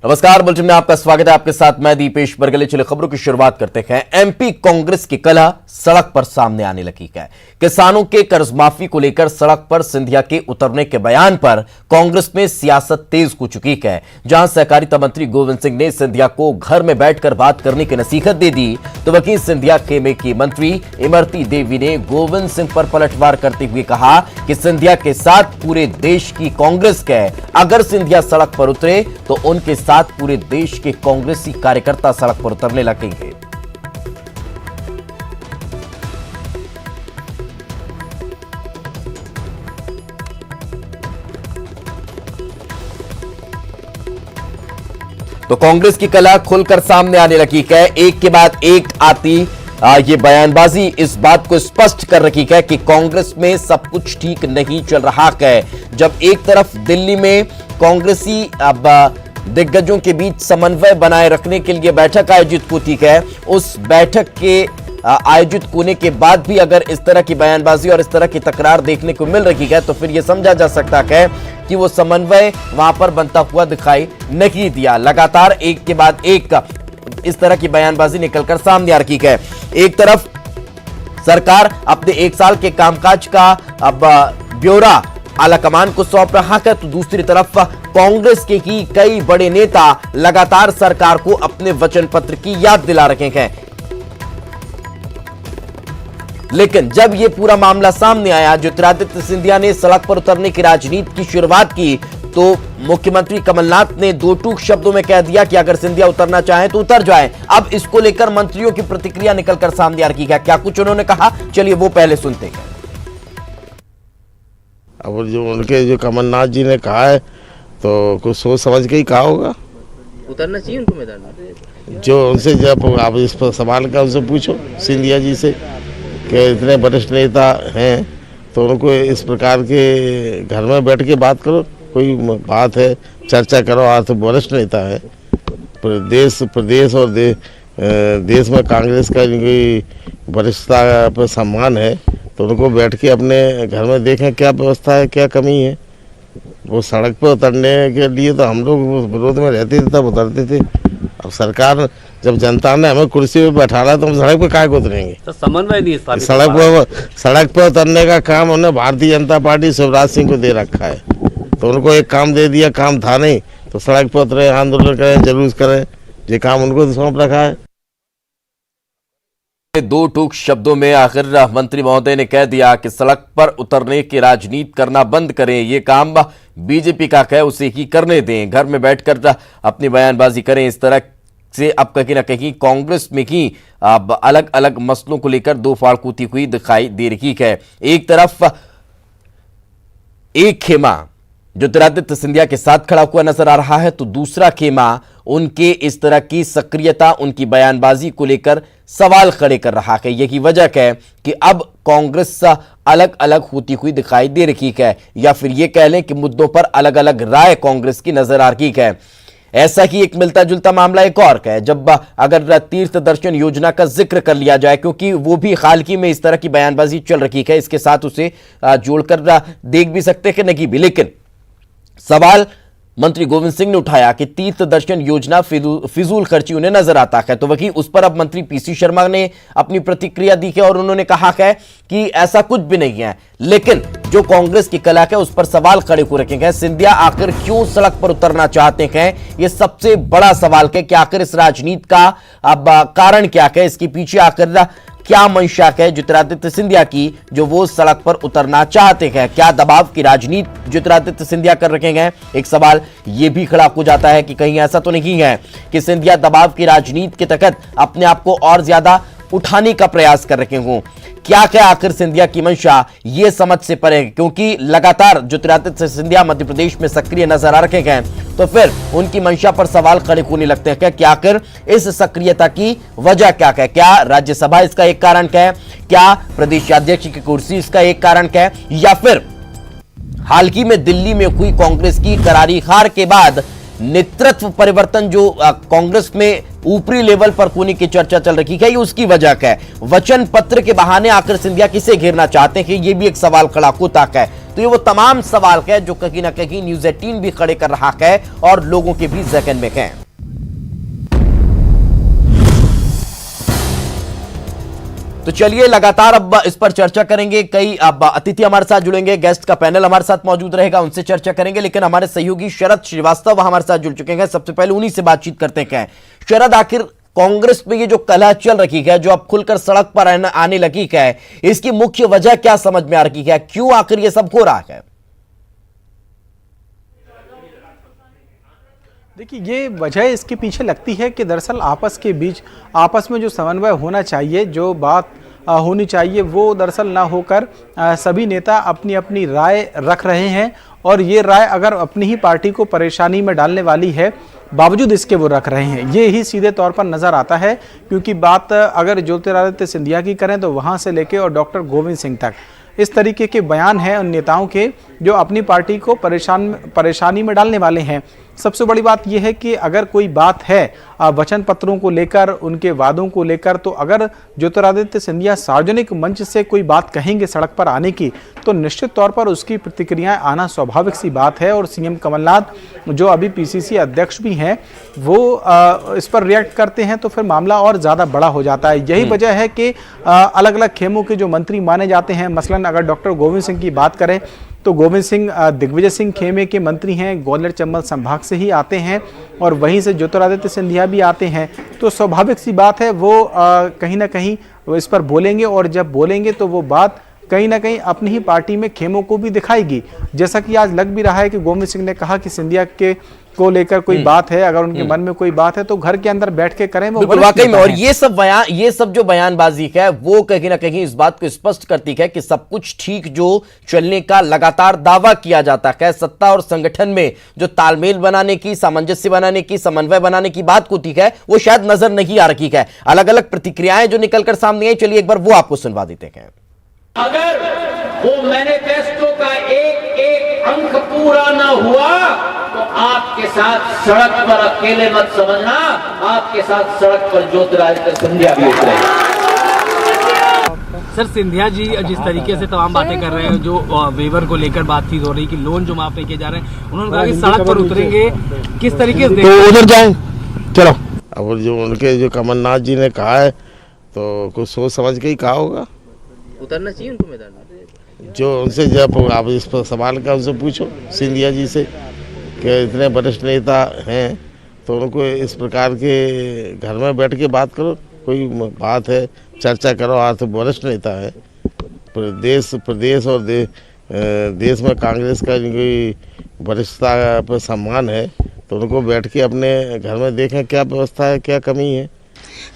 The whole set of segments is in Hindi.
नमस्कार, बुलेटिन में आपका स्वागत है। आपके साथ मैं दीपेश बरगले। चले खबरों की शुरुआत करते हैं। एमपी कांग्रेस की कलह सड़क पर सामने आने लगी है। किसानों के कर्ज माफी को लेकर सड़क पर सिंधिया के उतरने के बयान पर कांग्रेस में सियासत तेज हो चुकी है। जहां सहकारिता मंत्री गोविंद सिंह ने सिंधिया को घर में बैठकर बात करने की नसीहत दे दी, तो वहीं सिंधिया खेमे की मंत्री इमरती देवी ने गोविंद सिंह पर पलटवार करते हुए कहा कि सिंधिया के साथ पूरे देश की कांग्रेस है। अगर सिंधिया सड़क पर उतरे तो उनके साथ पूरे देश के कांग्रेसी कार्यकर्ता सड़क पर उतरने लगेंगे। तो कांग्रेस की कला खुलकर सामने आने लगी है। एक के बाद एक आती ये बयानबाजी इस बात को स्पष्ट कर रही है कि कांग्रेस में सब कुछ ठीक नहीं चल रहा है। जब एक तरफ दिल्ली में कांग्रेसी अब दिग्गजों के बीच समन्वय बनाए रखने के लिए बैठक आयोजित होती है, उस बैठक के आयोजित होने के बाद भी अगर इस तरह की बयानबाजी और इस तरह की तकरार देखने को मिल रही है, तो फिर यह समझा जा सकता है कि वो समन्वय वहां पर बनता हुआ दिखाई नहीं दिया। लगातार एक के बाद एक इस तरह की बयानबाजी निकलकर सामने आ रही है। एक तरफ सरकार अपने 1 साल के कामकाज का अब ब्यौरा आलाकमान को सौंप रहा है, तो दूसरी तरफ कांग्रेस के ही कई बड़े नेता लगातार सरकार को अपने वचन पत्र की याद दिला रहे हैं। लेकिन जब यह पूरा मामला सामने आया, ज्योतिरादित्य सिंधिया ने सड़क पर उतरने की राजनीति की शुरुआत की, तो मुख्यमंत्री कमलनाथ ने 2 टूक शब्दों में कह दिया कि अगर सिंधिया उतरना चाहे तो उतर जाए। अब इसको लेकर मंत्रियों की प्रतिक्रिया निकलकर सामने आ रही है। क्या कुछ उन्होंने कहा, चलिए वो पहले सुनते हैं। अब जो कमलनाथ जी ने कहा है तो कुछ सोच समझ के ही कहा होगा। उतरना चाहिए उनको मैदान में। जो उनसे जब आप इस पर सवाल का उनसे पूछो सिंधिया जी से कि इतने वरिष्ठ नेता हैं तो उनको इस प्रकार के घर में बैठ के बात करो, कोई बात है चर्चा करो। आज तो वरिष्ठ नेता है, प्रदेश और देश में कांग्रेस का इनकी वरिष्ठता पर सम्मान है, तो उनको बैठ के अपने घर में देखें क्या व्यवस्था है, क्या कमी है। वो सड़क पर उतरने के लिए तो हम लोग विरोध में रहते थे, तब उतरते थे। अब सरकार जब जनता ने हमें कुर्सी पे बैठाना है तो हम सड़क पे काहे को उतरेंगे। तो समन्वय नहीं स्थापित। सड़क पर उतरने का काम उन्हें भारतीय जनता पार्टी शिवराज सिंह को दे रखा है, तो उनको एक काम दे दिया, काम था नहीं, तो सड़क पर उतरे, आंदोलन करें, जुलूस करें, ये काम उनको सौंप रखा है। 2 टूक शब्दों में आखिर मंत्री महोदय ने कह दिया कि सड़क पर उतरने की राजनीति करना बंद करें, ये काम बीजेपी का है उसे ही करने दें, घर में बैठकर अपनी बयानबाजी करें। इस तरह से अब कहीं ना कहीं कांग्रेस में ही अब अलग अलग मसलों को लेकर 2 फाड़कूती हुई दिखाई दे रही है। एक तरफ एक खेमा ज्योतिरादित्य सिंधिया के साथ खड़ा हुआ नजर आ रहा है, तो दूसरा खेमा उनके इस तरह की सक्रियता, उनकी बयानबाजी को लेकर सवाल खड़े कर रहा है। यही वजह है कि अब कांग्रेस अलग अलग होती हुई दिखाई दे रही है, या फिर यह कह लें कि मुद्दों पर अलग अलग राय कांग्रेस की नजर आ रही है। ऐसा ही एक मिलता जुलता मामला एक और है, जब अगर तीर्थ दर्शन योजना का जिक्र कर लिया जाए, क्योंकि वो भी हाल ही में इस तरह की बयानबाजी चल रही है, इसके साथ उसे जोड़कर देख भी सकते हैं नहीं भी। लेकिन सवाल मंत्री गोविंद सिंह ने उठाया कि तीर्थ दर्शन योजना फिजूल खर्ची उन्हें नजर आता है, तो वहीं उस पर अब मंत्री पीसी शर्मा ने अपनी प्रतिक्रिया दी है और उन्होंने कहा है कि ऐसा कुछ भी नहीं है। लेकिन जो कांग्रेस की कला है उस पर सवाल खड़े हो रखे हैं। सिंधिया आखिर क्यों सड़क पर उतरना चाहते हैं, यह सबसे बड़ा सवाल है कि आखिर इस राजनीति का अब कारण क्या है, इसके पीछे आखिर क्या मंशा है ज्योतिरादित्य सिंधिया की जो वो सड़क पर उतरना चाहते हैं। क्या दबाव की राजनीति ज्योतिरादित्य सिंधिया कर रखे हैं। एक सवाल यह भी खड़ा हो जाता है कि कहीं ऐसा तो नहीं है कि सिंधिया दबाव की राजनीति के तहत अपने आप को और ज्यादा उठाने का प्रयास कर रहे हों। क्या क्या आखिर सिंधिया की मंशा ये समझ से परे, क्योंकि लगातार ज्योतिरादित्य सिंधिया मध्य प्रदेश में सक्रिय नजर आ रखे हैं, तो फिर उनकी मंशा पर सवाल खड़े होने लगते हैं कि आखिर इस सक्रियता की वजह क्या है। क्या राज्यसभा इसका एक कारण है, क्या प्रदेश अध्यक्ष की कुर्सी इसका एक कारण है, या फिर हाल ही में दिल्ली में हुई कांग्रेस की करारी हार के बाद नेतृत्व परिवर्तन जो कांग्रेस में ऊपरी लेवल पर होने की चर्चा चल रही है, ये उसकी वजह क्या है? वचन पत्र के बहाने आकर सिंधिया किसे घेरना चाहते हैं, ये भी एक सवाल खड़ा होता है। तो ये वो तमाम सवाल है जो कहीं ना कहीं न्यूज 18 भी खड़े कर रहा है और लोगों के भी जहन में है। तो चलिए लगातार अब इस पर चर्चा करेंगे। कई अब अतिथि हमारे साथ जुड़ेंगे, गेस्ट का पैनल हमारे साथ मौजूद रहेगा, उनसे चर्चा करेंगे। लेकिन हमारे सहयोगी शरद श्रीवास्तव हमारे साथ जुड़ चुके हैं। सबसे पहले उन्हीं से बातचीत करते हैं। शरद, आखिर कांग्रेस में ये जो कलह चल रही है, जो अब खुलकर सड़क पर आने लगी है, इसकी मुख्य वजह क्या समझ में आ रही है? क्यों आखिर ये सब हो रहा है? देखिए, ये वजह इसके पीछे लगती है कि दरअसल आपस में जो समन्वय होना चाहिए, जो बात होनी चाहिए, वो दरअसल ना होकर सभी नेता अपनी अपनी राय रख रहे हैं। और ये राय अगर अपनी ही पार्टी को परेशानी में डालने वाली है, बावजूद इसके वो रख रहे हैं। ये ही सीधे तौर पर नज़र आता है, क्योंकि बात अगर ज्योतिरादित्य सिंधिया की करें तो वहाँ से लेके और डॉक्टर गोविंद सिंह तक इस तरीके के बयान हैं उन नेताओं के जो अपनी पार्टी को परेशानी में डालने वाले हैं। सबसे बड़ी बात यह है कि अगर कोई बात है वचन पत्रों को लेकर, उनके वादों को लेकर, तो अगर ज्योतिरादित्य सिंधिया सार्वजनिक मंच से कोई बात कहेंगे सड़क पर आने की, तो निश्चित तौर पर उसकी प्रतिक्रियाएं आना स्वाभाविक सी बात है। और सीएम कमलनाथ जो अभी पीसीसी अध्यक्ष भी हैं, वो इस पर रिएक्ट करते हैं तो फिर मामला और ज़्यादा बड़ा हो जाता है। यही वजह है कि अलग अलग खेमों के जो मंत्री माने जाते हैं, मसलन अगर डॉक्टर गोविंद सिंह की बात करें तो गोविंद सिंह दिग्विजय सिंह खेमे के मंत्री हैं, ग्वालियर चंबल संभाग से ही आते हैं, और वहीं से ज्योतिरादित्य सिंधिया भी आते हैं। तो स्वाभाविक सी बात है वो कहीं ना कहीं वो इस पर बोलेंगे, और जब बोलेंगे तो वो बात कहीं ना कहीं अपनी ही पार्टी में खेमों को भी दिखाएगी। जैसा कि आज लग भी रहा है कि गोविंद सिंह ने कहा कि सिंधिया के को लेकर कोई बात है, अगर उनके मन में कोई बात है तो घर के अंदर बैठ के करें। वो वाकई में, और ये सब जो बयानबाजी है वो कहीं ना कहीं इस बात को स्पष्ट करती है कि सब कुछ ठीक जो चलने का लगातार दावा किया जाता है, सत्ता और संगठन में जो तालमेल बनाने की, सामंजस्य बनाने की, समन्वय बनाने की बात होती है, वो शायद नजर नहीं आ रही है। अलग अलग प्रतिक्रियाएं जो निकलकर सामने आई, चलिए एक बार वो आपको सुनवा देते हैं। अगर वो मैनिफेस्टो का एक एक अंक पूरा ना हुआ तो आपके साथ सड़क पर अकेले मत समझना, आपके साथ सड़क पर ज्योतिरादित्य सिंधिया भी उतरेगा। सर, सिंधिया जी जिस तरीके से तमाम बातें कर रहे हैं, जो वेवर को लेकर बातचीत हो रही कि लोन जो माफ नहीं किए जा रहे हैं, उन्होंने कहा कि सड़क पर उतरेंगे। किस तरीके से तो उधर जाएं, चलो। अब जो उनके जो कमलनाथ जी ने कहा है तो कुछ सोच समझ के ही कहा होगा। उतरना चाहिए उनको मैदान में। जो उनसे जब आप इस पर सवाल का उनसे पूछो सिंधिया जी से कि इतने वरिष्ठ नेता हैं तो उनको इस प्रकार के घर में बैठ के बात करो, कोई बात है चर्चा करो। आज तो वरिष्ठ नेता है, प्रदेश और देश में कांग्रेस का कोई वरिष्ठता पर सम्मान है, तो उनको बैठ के अपने घर में देखें क्या व्यवस्था है, क्या कमी है।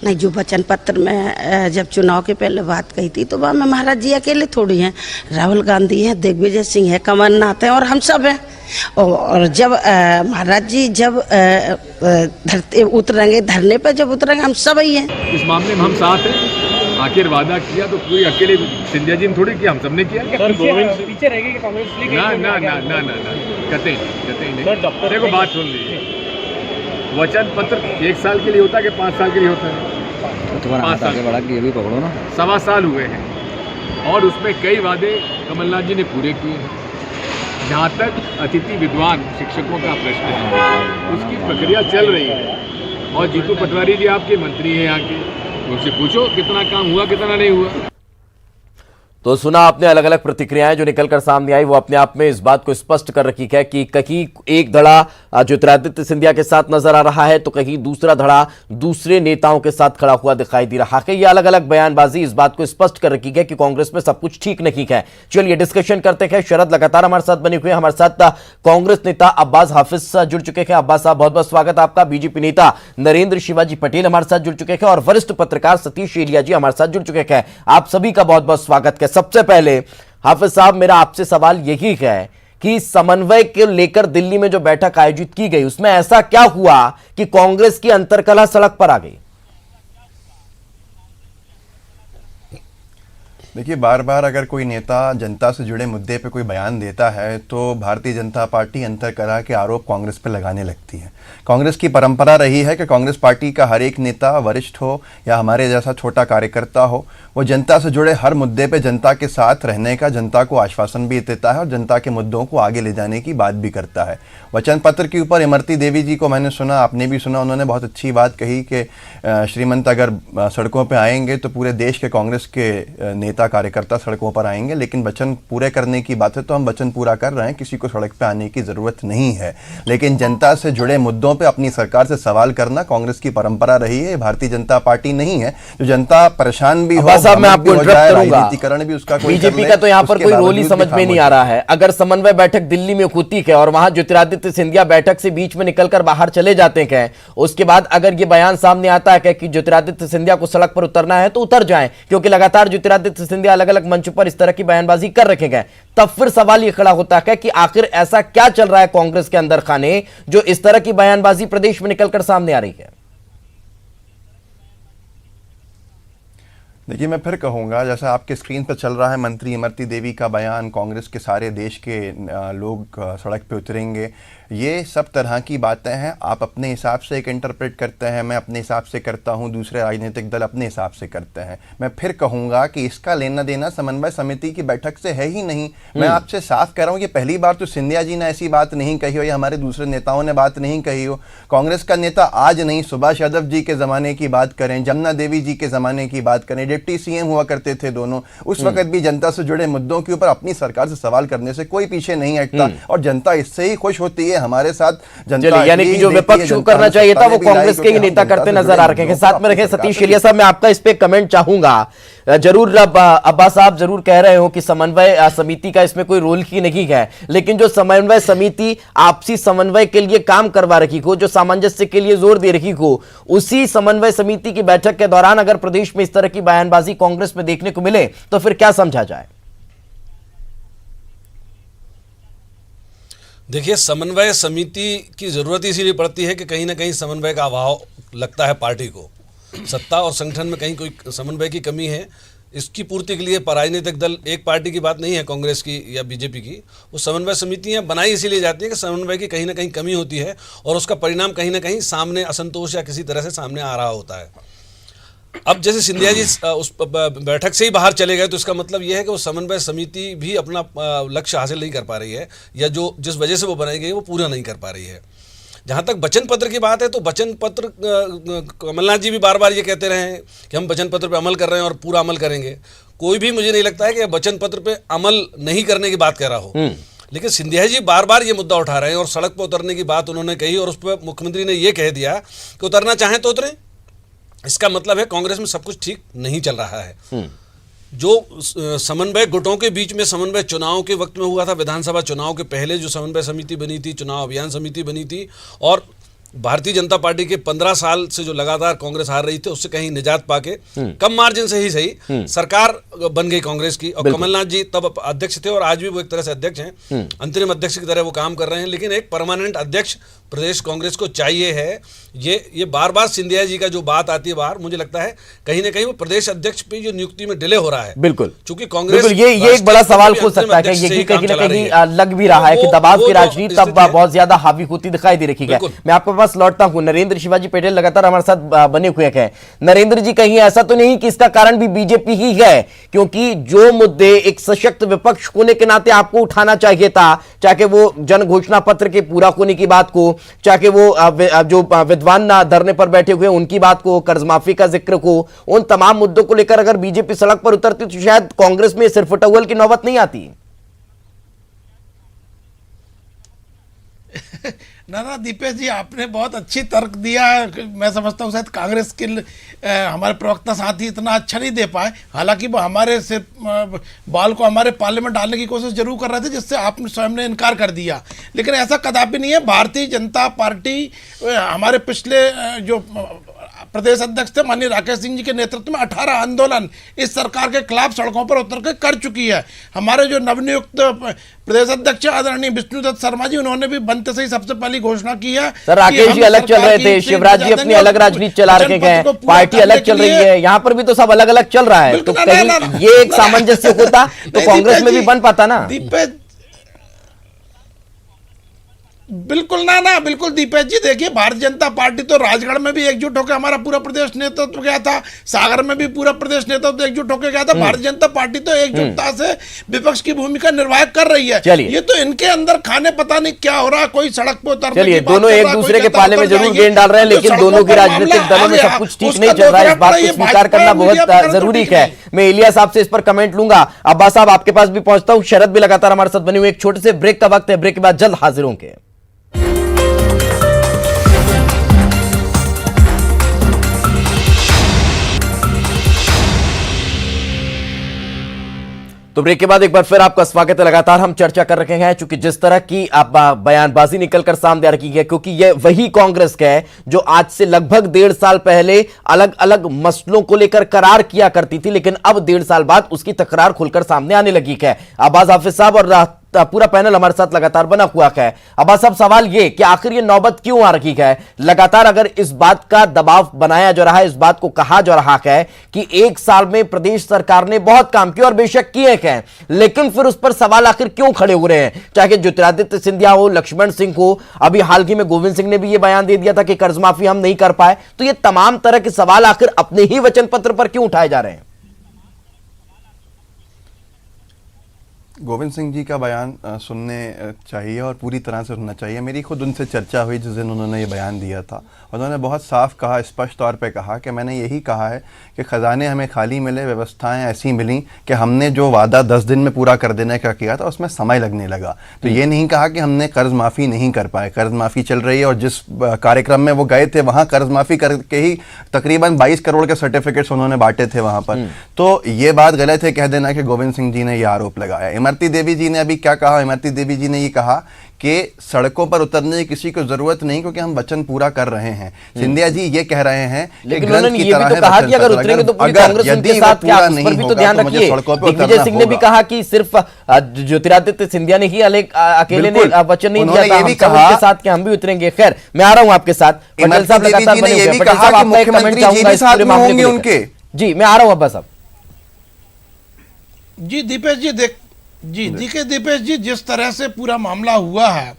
नहीं, जो वचन पत्र में जब चुनाव के पहले बात कही थी तो वहाँ में महाराज जी अकेले थोड़ी हैं, राहुल गांधी हैं, दिग्विजय सिंह है, कमलनाथ हैं और हम सब हैं। और जब महाराज जी जब धरते उतरेंगे, धरने पर जब उतरेंगे, हम सब ही हैं। इस मामले में हम साथ हैं। आखिर वादा किया तो कोई अकेले सिंधिया जी ने थोड़ी किया, हम सबने किया। पीछे रहेगी कांग्रेस? ना ना ना ना ना कतई नहीं। देखो बात सुन लीजिए, वचन पत्र 1 साल के लिए होता है कि 5 साल के लिए होता है? 5 साल बढ़ा के ये भी पकड़ो ना। 1.25 साल हुए हैं और उसमें कई वादे कमलनाथ जी ने पूरे किए हैं। जहाँ तक अतिथि विद्वान शिक्षकों का प्रश्न है, उसकी प्रक्रिया चल रही है। और जीतू पटवारी जी आपके मंत्री हैं यहाँ के, उनसे पूछो कितना काम हुआ, कितना नहीं हुआ। तो सुना आपने अलग अलग प्रतिक्रियाएं जो निकलकर सामने आई, वो अपने आप में इस बात को स्पष्ट कर रखी है कि कहीं एक धड़ा ज्योतिरादित्य सिंधिया के साथ नजर आ रहा है तो कहीं दूसरा धड़ा दूसरे नेताओं के साथ खड़ा हुआ दिखाई दे रहा है। ये अलग अलग बयानबाजी इस बात को स्पष्ट कर रखी है कि कांग्रेस में सब कुछ ठीक नहीं है। चलिए डिस्कशन करते हैं। शरद लगातार हमारे साथ बने हुए, हमारे साथ कांग्रेस नेता अब्बास हाफिज जुड़ चुके हैं। अब्बास साहब, बहुत बहुत स्वागत आपका। बीजेपी नेता नरेंद्र शिवाजी पटेल हमारे साथ जुड़ चुके हैं और वरिष्ठ पत्रकार सतीश एलिया जी हमारे साथ जुड़ चुके हैं। आप सभी का बहुत बहुत स्वागत है। सबसे पहले हाफिज साहब, मेरा आपसे सवाल यही है कि समन्वय के लेकर दिल्ली में जो बैठक आयोजित की गई, उसमें ऐसा क्या हुआ कि कांग्रेस की अंतर्कलह सड़क पर आ गई? देखिए, बार बार अगर कोई नेता जनता से जुड़े मुद्दे पे कोई बयान देता है तो भारतीय जनता पार्टी अंतर करा के आरोप कांग्रेस पे लगाने लगती है। कांग्रेस की परंपरा रही है कि कांग्रेस पार्टी का हर एक नेता, वरिष्ठ हो या हमारे जैसा छोटा कार्यकर्ता हो, वो जनता से जुड़े हर मुद्दे पे जनता के साथ रहने का, जनता को आश्वासन भी देता है और जनता के मुद्दों को आगे ले जाने की बात भी करता है। वचन पत्र के ऊपर इमरती देवी जी को मैंने सुना, आपने भी सुना, उन्होंने बहुत अच्छी बात कही कि श्रीमंत अगर सड़कों पर आएंगे तो पूरे देश के कांग्रेस के नेता कार्यकर्ता सड़कों पर आएंगे, लेकिन वचन पूरे करने की बात है तो हम वचन पूरा कर रहे हैं, किसी को सड़क पे आने की जरूरत नहीं है। लेकिन जनता से जुड़े मुद्दों पे अपनी सरकार से सवाल करना कांग्रेस की परंपरा रही है। भारतीय जनता पार्टी नहीं है जो जनता परेशान भी हो, साहब मैं आपको इंटरप्ट करूंगा, राजनीतिकरण भी उसका कोई बीजेपी का तो यहाँ पर कोई रोल ही समझ में नहीं आ रहा है। अगर समन्वय बैठक दिल्ली में होती है और वहां ज्योतिरादित्य सिंधिया बैठक से बीच में निकलकर बाहर चले जाते हैं, उसके बाद अगर ये बयान सामने आता है कि ज्योतिरादित्य सिंधिया को सड़क पर उतरना है तो उतर जाएं, क्योंकि लगातार ज्योतिरादित्य सिंधिया अलग अलग मंचों पर इस तरह की बयानबाजी कर रखे गए, तब फिर सवाल यह खड़ा होता है कि आखिर ऐसा क्या चल रहा है कांग्रेस के अंदर खाने जो इस तरह की बयानबाजी प्रदेश में निकलकर सामने आ रही है। देखिए, मैं फिर कहूँगा, जैसा आपके स्क्रीन पर चल रहा है मंत्री इमरती देवी का बयान, कांग्रेस के सारे देश के लोग सड़क पे उतरेंगे, ये सब तरह की बातें हैं। आप अपने हिसाब से एक इंटरप्रेट करते हैं, मैं अपने हिसाब से करता हूं, दूसरे राजनीतिक दल अपने हिसाब से करते हैं। मैं फिर कहूँगा कि इसका लेना देना समन्वय समिति की बैठक से है ही नहीं। मैं आपसे साफ कह रहा हूँ कि पहली बार तो सिंधिया जी ने ऐसी बात नहीं कही हो या हमारे दूसरे नेताओं ने बात नहीं कही हो। कांग्रेस का नेता आज नहीं, सुभाष यादव जी के ज़माने की बात करें, जमुना देवी जी के ज़माने की बात करें, डिप्टी सीएम हुआ करते थे दोनों, उस वक्त भी जनता से जुड़े मुद्दों के ऊपर अपनी सरकार से सवाल करने से कोई पीछे नहीं हटता और जनता इससे ही खुश होती है। हमारे साथ जनता, यानी कि जो विपक्ष को करना चाहिए था वो कांग्रेस के ही नेता करते नजर आ रहे हैं। साथ में रखें सतीश शेलिया साहब, मैं आपका इस पे कमेंट चाहूंगा जरूर। अब्बास साहब जरूर कह रहे हो कि समन्वय समिति का इसमें कोई रोल ही नहीं है, लेकिन जो समन्वय समिति आपसी समन्वय के लिए काम करवा रखी हो, जो सामंजस्य के लिए जोर दे रही हो, उसी समन्वय समिति की बैठक के दौरान अगर प्रदेश में इस तरह की बयानबाजी कांग्रेस में देखने को मिले तो फिर क्या समझा जाए? देखिए, समन्वय समिति की जरूरत इसीलिए पड़ती है कि कहीं ना कहीं समन्वय का अभाव लगता है पार्टी को। सत्ता और संगठन में कहीं कोई समन्वय की कमी है, इसकी पूर्ति के लिए राजनीतिक दल, एक पार्टी की बात नहीं है कांग्रेस की या बीजेपी की, वो समन्वय समितियां बनाई इसीलिए जाती है कि समन्वय की कहीं ना कहीं कमी होती है और उसका परिणाम कहीं ना कहीं सामने असंतोष या किसी तरह से सामने आ रहा होता है। अब जैसे सिंधिया जी उस बैठक से ही बाहर चले गए तो इसका मतलब यह है कि वो समन्वय समिति भी अपना लक्ष्य हासिल नहीं कर पा रही है, या जो जिस वजह से वो बनाई गई वो पूरा नहीं कर पा रही है। जहाँ तक वचन पत्र की बात है तो वचन पत्र, कमलनाथ जी भी बार बार ये कहते रहे हैं कि हम वचन पत्र पे अमल कर रहे हैं और पूरा अमल करेंगे। कोई भी मुझे नहीं लगता है कि वचन पत्र पे अमल नहीं करने की बात कह रहा हो, लेकिन सिंधिया जी बार बार ये मुद्दा उठा रहे हैं और सड़क पर उतरने की बात उन्होंने कही और उस पर मुख्यमंत्री ने ये कह दिया कि उतरना चाहें तो उतरें। इसका मतलब है कांग्रेस में सब कुछ ठीक नहीं चल रहा है। जो समन्वय गुटों के बीच में समन्वय चुनाव के वक्त में हुआ था, विधानसभा चुनाव के पहले जो समन्वय समिति बनी थी, चुनाव अभियान समिति बनी थी, और भारतीय जनता पार्टी के 15 साल से जो लगातार कांग्रेस हार रही थी उससे कहीं निजात पाके कम मार्जिन से ही सही सरकार बन गई कांग्रेस की। और कमलनाथ जी तब अध्यक्ष थे और आज भी वो एक तरह से अध्यक्ष हैं, अंतरिम अध्यक्ष की तरह वो काम कर रहे हैं, लेकिन एक परमानेंट अध्यक्ष प्रदेश कांग्रेस को चाहिए है। ये बार बार सिंधिया जी का जो बात आती है बाहर, मुझे लगता है कहीं ना कहीं वो प्रदेश अध्यक्ष पे जो नियुक्ति में डिले हो रहा है। बिल्कुल, क्योंकि कांग्रेस ये एक बड़ा सवाल हो सकता है, ये कहीं ना कहीं लग भी रहा है कि दबाव की राजनीति तब बहुत ज्यादा हावी होती दिखाई दे रही है। मैं आपके पास लौटता हूं, नरेंद्र शिवाजी पटेल लगातार हमारे साथ बने हुए हैं। नरेंद्र जी, कहीं ऐसा तो नहीं कि इसका कारण भी बीजेपी ही है? क्योंकि जो मुद्दे एक सशक्त विपक्ष होने के नाते आपको उठाना चाहिए था, चाहे वो जन घोषणा पत्र के पूरा होने की बात को, चाहे वो जो विद्वान धरने पर बैठे हुए उनकी बात को, कर्ज माफी का जिक्र को, उन तमाम मुद्दों को लेकर अगर बीजेपी सड़क पर उतरती तो शायद कांग्रेस में सिर्फ टवल की नौबत नहीं आती। ना दीपेश जी, आपने बहुत अच्छी तर्क दिया है। मैं समझता हूँ शायद कांग्रेस के हमारे प्रवक्ता साथी इतना अच्छा नहीं दे पाए, हालांकि वो हमारे सिर्फ बाल को हमारे पार्लियामेंट डालने की कोशिश जरूर कर रहे थे, जिससे आपने स्वयं ने इनकार कर दिया। लेकिन ऐसा कदापि नहीं है। भारतीय जनता पार्टी हमारे पिछले जो प्रदेश अध्यक्ष थे माननीय राकेश सिंह जी के नेतृत्व में 18 आंदोलन इस सरकार के खिलाफ सड़कों पर उतर के कर चुकी है। हमारे जो नवनियुक्त प्रदेश अध्यक्ष आदरणीय विष्णुदत्त शर्मा जी, उन्होंने भी बनते से ही सबसे पहली घोषणा की है। सर, राकेश जी अलग चल रहे थे, शिवराज जी अपनी अलग राजनीति चला रखे गए, पार्टी अलग चल रही है, यहाँ पर भी तो सब अलग अलग चल रहा है, तो कहीं ये एक सामंजस्य होता तो कांग्रेस में भी बन पाता ना। बिल्कुल दीपेश जी, देखिए भारतीय जनता पार्टी तो राजगढ़ में भी एकजुट होकर हमारा पूरा प्रदेश नेतृत्व गया था, सागर में भी पूरा प्रदेश नेतृत्व एकजुट होकर गया था। भारतीय जनता पार्टी तो एकजुटता से विपक्ष की भूमिका निर्वाह कर रही है। ये तो इनके अंदर खाने पता नहीं क्या हो रहा है, कोई सड़क पे उतर, चलिए दोनों एक दूसरे के पाले में जरूर गेंद डाल रहे हैं, लेकिन दोनों की राजनीतिक दलों में सब कुछ ठीक नहीं चल रहा है, इस बात को स्वीकार करना बहुत जरूरी है। मैं इलिया साहब से इस पर कमेंट लूंगा, अब्बास साहब आपके पास भी पहुंचता हूं, शरद भी लगातार हमारे साथ बने हुए। एक छोटे से ब्रेक का वक्त है, ब्रेक के बाद जल्द हाजिर होंगे। तो ब्रेक के बाद एक बार फिर आपका स्वागत है। लगातार हम चर्चा कर रहे हैं, चूंकि जिस तरह की आप बयानबाजी निकलकर सामने आ रही है, क्योंकि यह वही कांग्रेस है जो आज से लगभग 1.5 साल पहले अलग अलग मसलों को लेकर करार किया करती थी, लेकिन अब 1.5 साल बाद उसकी तकरार खुलकर सामने आने लगी है। अब्बास हाफिज साहब और पूरा पैनल हमारे साथ लगातार बना हुआ है। अब्बास साहब, सवाल ये कि आखिर ये नौबत क्यों आ रही है? लगातार अगर इस बात का दबाव बनाया जा रहा है, इस बात को कहा जा रहा है कि 1 साल में प्रदेश सरकार ने बहुत काम किया, और बेशक किए हैं, लेकिन फिर उस पर सवाल आखिर क्यों खड़े हो रहे हैं? चाहे ज्योतिरादित्य सिंधिया हो, लक्ष्मण सिंह हो, अभी हाल ही में गोविंद सिंह ने भी ये बयान दे दिया था कि कर्ज माफी हम नहीं कर पाए। तो ये तमाम तरह के सवाल आखिर अपने ही वचन पत्र पर क्यों उठाए जा रहे हैं? गोविंद सिंह जी का बयान सुनने चाहिए और पूरी तरह से सुनना चाहिए। मेरी खुद उनसे चर्चा हुई जिस दिन उन्होंने ये बयान दिया था। उन्होंने बहुत साफ कहा, स्पष्ट तौर पे कहा कि मैंने यही कहा है कि ख़जाने हमें खाली मिले, व्यवस्थाएं ऐसी मिली कि हमने जो वादा 10 दिन में पूरा कर देने का किया था उसमें समय लगने लगा। तो ये नहीं कहा कि हमने कर्ज माफ़ी नहीं कर पाए। कर्ज माफ़ी चल रही है, और जिस कार्यक्रम में वो गए थे वहाँ कर्ज माफ़ी करके ही तकरीबन 22 करोड़ के सर्टिफिकेट्स उन्होंने बांटे थे वहाँ पर। तो ये बात गलत है कह देना कि गोविंद सिंह जी ने ये आरोप लगाया। इमरती देवी जी ने अभी क्या कहा? इमरती देवी जी ने ये कहा कि सड़कों पर उतरने की किसी को जरूरत नहीं, क्योंकि हम वचन पूरा कर रहे हैं। सिंधिया जी ये कह रहे हैं, लेकिन उन्होंने ये भी तो कहा कि अगर उतरेंगे तो पूरी कांग्रेस उनके साथ, क्या उस पर भी तो ध्यान रखिए। दिग्विजय सिंह ने भी कहा कि सिर्फ ज्योतिरादित्य सिंधिया ने ही अकेले ने वचन नहीं दिया था, हम सबके साथ कि हम भी उतरेंगे। खैर, मैं आ रहा हूं आपके साथ। पटेल साहब लगातार बने हुए हैं। पटेल साहब, आपका एक कमेंट चाहूंगा इस पूरे मामले को लेकर। जी, मैं आ रहा हूं अब्बास साहब। जी दीपेश जी, देखिए दीपेश जी, जिस तरह से पूरा मामला हुआ है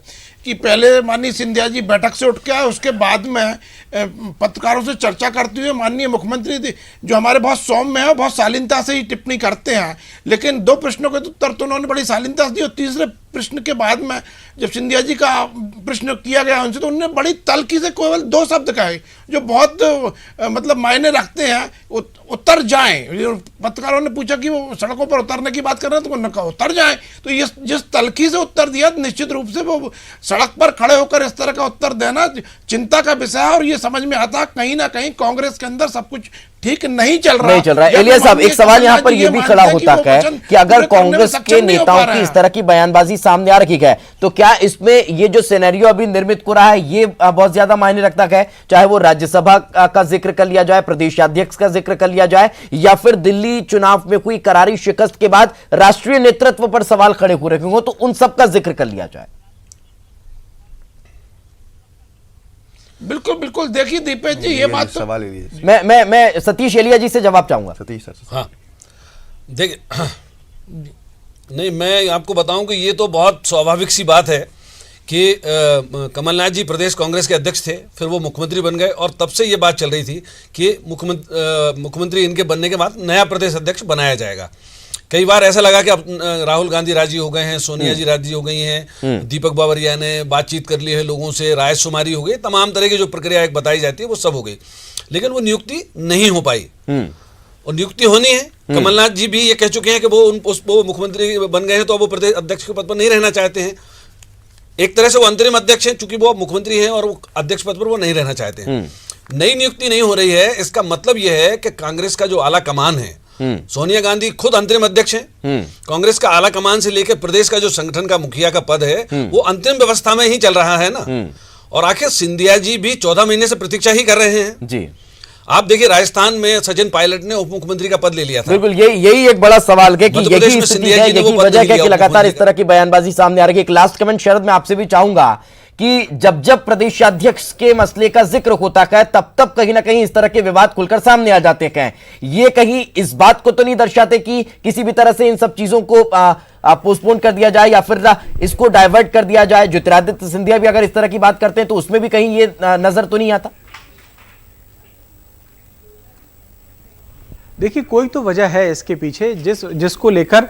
कि पहले माननीय सिंधिया जी बैठक से उठ के आए, उसके बाद में पत्रकारों से चर्चा करते हुए माननीय मुख्यमंत्री जो हमारे बहुत सौम्य है, बहुत शालीनता से ही टिप्पणी करते हैं, लेकिन 2 प्रश्नों के उत्तर तो उन्होंने बड़ी शालीनता से दी, और तीसरे प्रश्न के बाद में जब सिंधिया जी का प्रश्न किया गया उनसे, तो उन्होंने बड़ी तल्खी से केवल 2 शब्द कहे जो बहुत मतलब मायने रखते हैं, उतर जाएं। पत्रकारों ने पूछा कि वो सड़कों पर उतरने की बात कर रहे हैं, तो उन्होंने कहा उतर जाएं। तो ये जिस तल्खी से उत्तर दिया, निश्चित रूप से वो सड़क पर खड़े होकर इस तरह का उत्तर देना चिंता का विषय है, और ये समझ में आता कहीं ना कहीं कांग्रेस के अंदर सब कुछ ठीक नहीं चल रहा है। इलिया साहब, एक सवाल यहाँ पर यह भी खड़ा होता है कि अगर कांग्रेस के नेताओं की इस तरह की बयानबाजी सामने आ रही है, तो क्या इसमें ये जो सिनेरियो अभी निर्मित हो रहा है ये बहुत ज्यादा मायने रखता है? चाहे वो राज्यसभा का जिक्र कर लिया जाए, प्रदेशाध्यक्ष का जिक्र कर लिया जाए, या फिर दिल्ली चुनाव में हुई करारी शिकस्त के बाद राष्ट्रीय नेतृत्व पर सवाल खड़े हो रहे हों, तो उन सबका जिक्र कर लिया जाए। बिल्कुल देखिए दीपेश जी, ये बात सवाल मैं सतीश एलिया जी से जवाब चाहूंगा। सतीश सर। हाँ, देखिए, नहीं, मैं आपको बताऊं कि ये तो बहुत स्वाभाविक सी बात है कि कमलनाथ जी प्रदेश कांग्रेस के अध्यक्ष थे, फिर वो मुख्यमंत्री बन गए, और तब से ये बात चल रही थी कि मुख्यमंत्री इनके बनने के बाद नया प्रदेश अध्यक्ष बनाया जाएगा। कई बार ऐसा लगा कि अब राहुल गांधी राजी हो गए हैं, सोनिया जी राजी हो गई हैं, दीपक बावरिया ने बातचीत कर ली है लोगों से, राय शुमारी हो गई, तमाम तरह की जो प्रक्रिया एक बताई जाती है वो सब हो गई, लेकिन वो नियुक्ति नहीं हो पाई। और नियुक्ति होनी है। कमलनाथ जी भी ये कह चुके हैं कि वो मुख्यमंत्री बन गए हैं, तो वो प्रदेश अध्यक्ष के पद पर नहीं रहना चाहते हैं। एक तरह से वो अंतरिम अध्यक्ष हैं, चूंकि वो मुख्यमंत्री हैं, और वो अध्यक्ष पद पर वो नहीं रहना चाहते हैं। नई नियुक्ति नहीं हो रही है, इसका मतलब यह है कि कांग्रेस का जो आला कमान है, सोनिया गांधी खुद अंतरिम अध्यक्ष हैं, कांग्रेस का आला कमान से लेकर प्रदेश का जो संगठन का मुखिया का पद है वो अंतिम व्यवस्था में ही चल रहा है ना। और आखिर सिंधिया जी भी 14 महीने से प्रतीक्षा ही कर रहे हैं जी। आप देखिए राजस्थान में सचिन पायलट ने उप मुख्यमंत्री का पद ले लिया था। बिल्कुल, यही एक बड़ा सवाल है कि मध्य प्रदेश यही में स्थिति सिंधिया है, जी ने वो यही पद वजह ले है कि लिया लगातार इस उप तरह की बयानबाजी सामने आ रही है। एक लास्ट कमेंट शरद मैं आपसे भी चाहूंगा कि जब प्रदेशाध्यक्ष के मसले का जिक्र होता है तब कहीं ना कहीं इस तरह के विवाद खुलकर सामने आ जाते हैं। ये कहीं इस बात को तो नहीं दर्शाते कि किसी भी तरह से इन सब चीजों को पोस्टपोन कर दिया जाए या फिर इसको डाइवर्ट कर दिया जाए? ज्योतिरादित्य सिंधिया भी अगर इस तरह की बात करते हैं तो उसमें भी कहीं ये नजर तो नहीं आता? देखिए, कोई तो वजह है इसके पीछे जिसको लेकर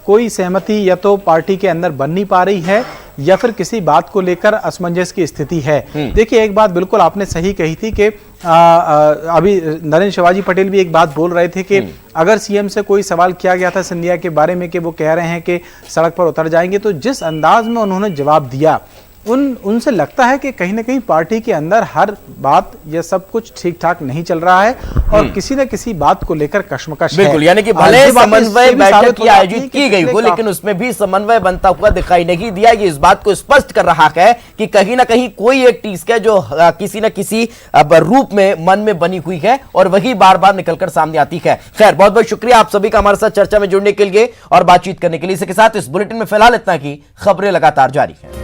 कोई सहमति या तो पार्टी के अंदर बन नहीं पा रही है या फिर किसी बात को लेकर असमंजस की स्थिति है। देखिए, एक बात बिल्कुल आपने सही कही थी कि अभी नरेंद्र शिवाजी पटेल भी एक बात बोल रहे थे कि अगर सीएम से कोई सवाल किया गया था सिंधिया के बारे में कि वो कह रहे हैं कि सड़क पर उतर जाएंगे, तो जिस अंदाज में उन्होंने जवाब दिया उनसे लगता है कि कहीं ना कहीं पार्टी के अंदर हर बात या सब कुछ ठीक ठाक नहीं चल रहा है और किसी न किसी बात को लेकर कशमकश है। बिल्कुल, यानी कि भले समन्वय बैठक की आयोजित की गई हो लेकिन उसमें भी समन्वय बनता हुआ दिखाई नहीं दिया। ये इस बात को स्पष्ट कर रहा है कि कहीं ना कहीं कोई एक टीस है जो किसी न किसी रूप में मन में बनी हुई है और वही बार बार निकलकर सामने आती है। खैर, बहुत बहुत शुक्रिया आप सभी का हमारे साथ चर्चा में जुड़ने के लिए और बातचीत करने के लिए। इसके साथ इस बुलेटिन में फिलहाल इतना ही। खबरें लगातार जारी है।